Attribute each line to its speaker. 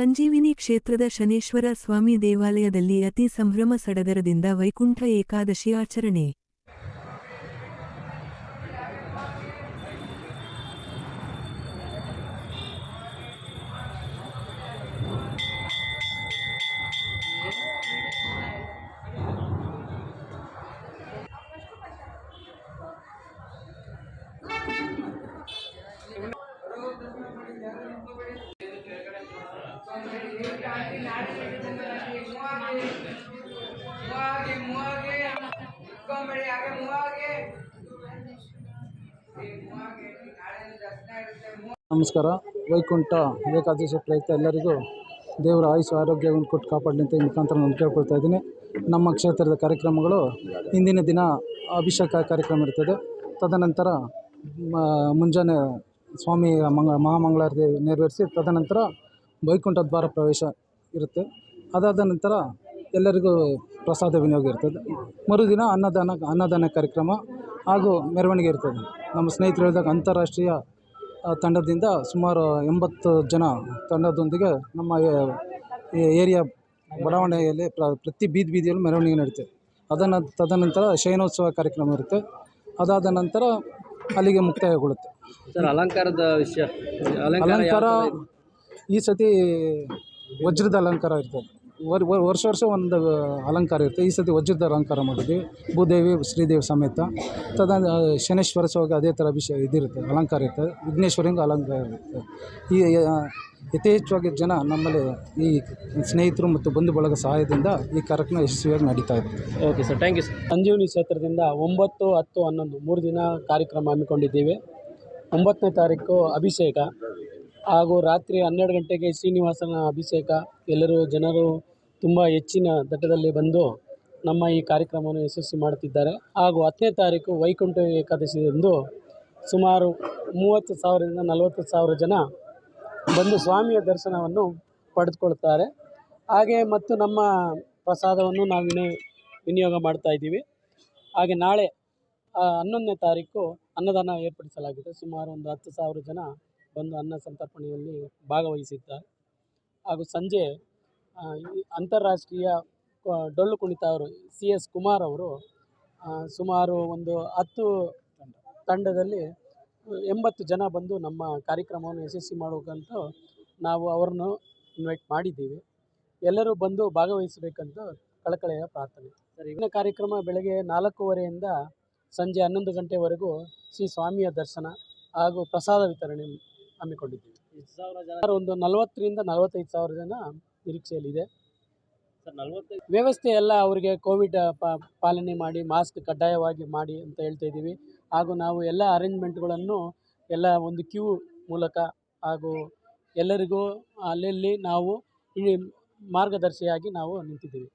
Speaker 1: ಸಂಜೀವಿನಿ ಕ್ಷೇತ್ರದ ಶನೇಶ್ವರ ಸ್ವಾಮಿ ದೇವಾಲಯದಲ್ಲಿ ಅತಿ ಸಂಭ್ರಮ ಸಡಗರದಿಂದ ವೈಕುಂಠ ಏಕಾದಶಿ ಆಚರಣೆ.
Speaker 2: ನಮಸ್ಕಾರ. ವೈಕುಂಠ ಏಕಾದಶಿ ಪ್ರಯುಕ್ತ ಎಲ್ಲರಿಗೂ ದೇವರ ಆಯುಷ ಆರೋಗ್ಯವನ್ನು ಕೊಟ್ಟು ಕಾಪಾಡಲಿ ಅಂತ ಈ ಮುಖಾಂತರ ನಾನು ಕೇಳ್ಕೊಳ್ತಾ ಇದ್ದೀನಿ. ನಮ್ಮ ಕ್ಷೇತ್ರದ ಕಾರ್ಯಕ್ರಮಗಳು ಇಂದಿನ ದಿನ ಅಭಿಷೇಕ ಕಾರ್ಯಕ್ರಮ ಇರ್ತದೆ. ತದನಂತರ ಮುಂಜಾನೆ ಸ್ವಾಮಿ ಮಹಾಮಂಗಳಾರತಿ ನೆರವೇರಿಸಿ ತದನಂತರ ವೈಕುಂಠ ದ್ವಾರ ಪ್ರವೇಶ ಇರುತ್ತೆ. ಅದಾದ ನಂತರ ಎಲ್ಲರಿಗೂ ಪ್ರಸಾದ ವಿನಿಯೋಗ ಇರ್ತದೆ. ಮರುದಿನ ಅನ್ನದಾನ ಕಾರ್ಯಕ್ರಮ ಹಾಗೂ ಮೆರವಣಿಗೆ ಇರ್ತದೆ. ನಮ್ಮ ಸ್ನೇಹಿತರು ಹೇಳಿದಾಗ ಅಂತಾರಾಷ್ಟ್ರೀಯ ತಂಡದಿಂದ ಸುಮಾರು 80 ಜನ ತಂಡದೊಂದಿಗೆ ನಮ್ಮ ಏರಿಯಾ ಬಡಾವಣೆಯಲ್ಲಿ ಪ್ರತಿ ಬೀದಿಯಲ್ಲೂ ಮೆರವಣಿಗೆ ನಡೀತದೆ. ತದನಂತರ ಶಯನೋತ್ಸವ ಕಾರ್ಯಕ್ರಮ ಇರುತ್ತೆ. ಅದಾದ ನಂತರ ಅಲ್ಲಿಗೆ ಮುಕ್ತಾಯಗೊಳ್ಳುತ್ತೆ.
Speaker 3: ಸರ್, ಅಲಂಕಾರದ ವಿಷಯ,
Speaker 2: ಅಲಂಕಾರ ಈ ಸತಿ ವಜ್ರದ ಅಲಂಕಾರ ಇರ್ತದೆ. ವರ್ಷ ಒಂದು ಅಲಂಕಾರ ಇರುತ್ತೆ. ಈ ಸತಿ ವಜ್ರದ ಅಲಂಕಾರ ಮಾಡಿದ್ವಿ, ಭೂದೇವಿ ಶ್ರೀದೇವಿ ಸಮೇತ. ಶನೇಶ್ವರ ಸ್ವಾಮಿಗೆ ಅದೇ ಥರ ಇದಿರುತ್ತೆ, ಅಲಂಕಾರ ಇರ್ತದೆ. ವಿಘ್ನೇಶ್ವರಂಗೂ ಅಲಂಕಾರ ಇರುತ್ತೆ. ಈ ಯಥೇಚ್ಛವಾಗಿ ಜನ ನಮ್ಮಲ್ಲಿ ಈ ಸ್ನೇಹಿತರು ಮತ್ತು ಬಂಧು ಬಳಗ ಸಹಾಯದಿಂದ ಈ ಕಾರ್ಯಕ್ರಮ ಯಶಸ್ವಿಯಾಗಿ ನಡೀತಾ ಇದೆ.
Speaker 3: Okay sir, thank you sir.
Speaker 4: Sanjeevini ಕ್ಷೇತ್ರದಿಂದ 9, 10, 11 3 ದಿನ ಕಾರ್ಯಕ್ರಮ ಹಮ್ಮಿಕೊಂಡಿದ್ದೇವೆ. 9ನೇ ತಾರೀಕು ಅಭಿಷೇಕ ಹಾಗೂ ರಾತ್ರಿ 12 ಗಂಟೆಗೆ ಶ್ರೀನಿವಾಸನ ಅಭಿಷೇಕ. ಎಲ್ಲರೂ ಜನರು ತುಂಬ ಹೆಚ್ಚಿನ ದಟ್ಟದಲ್ಲಿ ಬಂದು ನಮ್ಮ ಈ ಕಾರ್ಯಕ್ರಮವನ್ನು ಯಶಸ್ವಿ ಮಾಡುತ್ತಿದ್ದಾರೆ. ಹಾಗೂ 10ನೇ ತಾರೀಕು ವೈಕುಂಠ ಏಕಾದಶಿಯಂದು ಸುಮಾರು 30,000ರಿಂದ 40,000 ಜನ ಬಂದು ಸ್ವಾಮಿಯ ದರ್ಶನವನ್ನು ಪಡೆದುಕೊಳ್ತಾರೆ. ಹಾಗೆ ಮತ್ತು ನಮ್ಮ ಪ್ರಸಾದವನ್ನು ನಾವು ವಿನಿಯೋಗ ಮಾಡ್ತಾ ಇದ್ದೀವಿ. ಹಾಗೆ ನಾಳೆ 11ನೇ ತಾರೀಕು ಅನ್ನದಾನ ಏರ್ಪಡಿಸಲಾಗಿದೆ. ಸುಮಾರು ಒಂದು 10,000 ಜನ ಬಂದು ಅನ್ನ ಸಂತರ್ಪಣೆಯಲ್ಲಿ ಭಾಗವಹಿಸಿದ್ದಾರೆ. ಹಾಗೂ ಸಂಜೆ ಅಂತಾರಾಷ್ಟ್ರೀಯ ಡೊಳ್ಳು ಕುಣಿತ ಅವರು CS ಕುಮಾರ್ ಅವರು ಸುಮಾರು ಒಂದು 10 ತಂಡದಲ್ಲಿ 80 ಜನ ಬಂದು ನಮ್ಮ ಕಾರ್ಯಕ್ರಮವನ್ನು ಯಶಸ್ವಿ ಮಾಡುವಂತ ನಾವು ಅವರನ್ನು ಇನ್ವೈಟ್ ಮಾಡಿದ್ದೀವಿ. ಎಲ್ಲರೂ ಬಂದು ಭಾಗವಹಿಸಬೇಕಂತ ಕಳಕಳಿಯ ಪ್ರಾರ್ಥನೆ. ಸರ್, ಈಗಿನ ಕಾರ್ಯಕ್ರಮ ಬೆಳಗ್ಗೆ 4:30ಯಿಂದ ಸಂಜೆ 11 ಗಂಟೆವರೆಗೂ ಶ್ರೀ ಸ್ವಾಮಿಯ ದರ್ಶನ ಹಾಗೂ ಪ್ರಸಾದ ವಿತರಣೆ ಹಮ್ಮಿಕೊಂಡಿದ್ದೀವಿ. ಒಂದು 40ರಿಂದ 45,000 ಜನ ನಿರೀಕ್ಷೆಯಲ್ಲಿದೆ. ವ್ಯವಸ್ಥೆ ಎಲ್ಲ ಅವರಿಗೆ ಕೋವಿಡ್ ಪಾಲನೆ ಮಾಡಿ, ಮಾಸ್ಕ್ ಕಡ್ಡಾಯವಾಗಿ ಮಾಡಿ ಅಂತ ಹೇಳ್ತಾ ಇದ್ದೀವಿ. ಹಾಗೂ ನಾವು ಎಲ್ಲ ಅರೇಂಜ್ಮೆಂಟ್ಗಳನ್ನು ಎಲ್ಲ ಒಂದು ಕ್ಯೂ ಮೂಲಕ ಹಾಗೂ ಎಲ್ಲರಿಗೂ ಅಲ್ಲಲ್ಲಿ ನಾವು ಇಲ್ಲಿ ಮಾರ್ಗದರ್ಶಿಯಾಗಿ ನಾವು ನಿಂತಿದ್ದೀವಿ.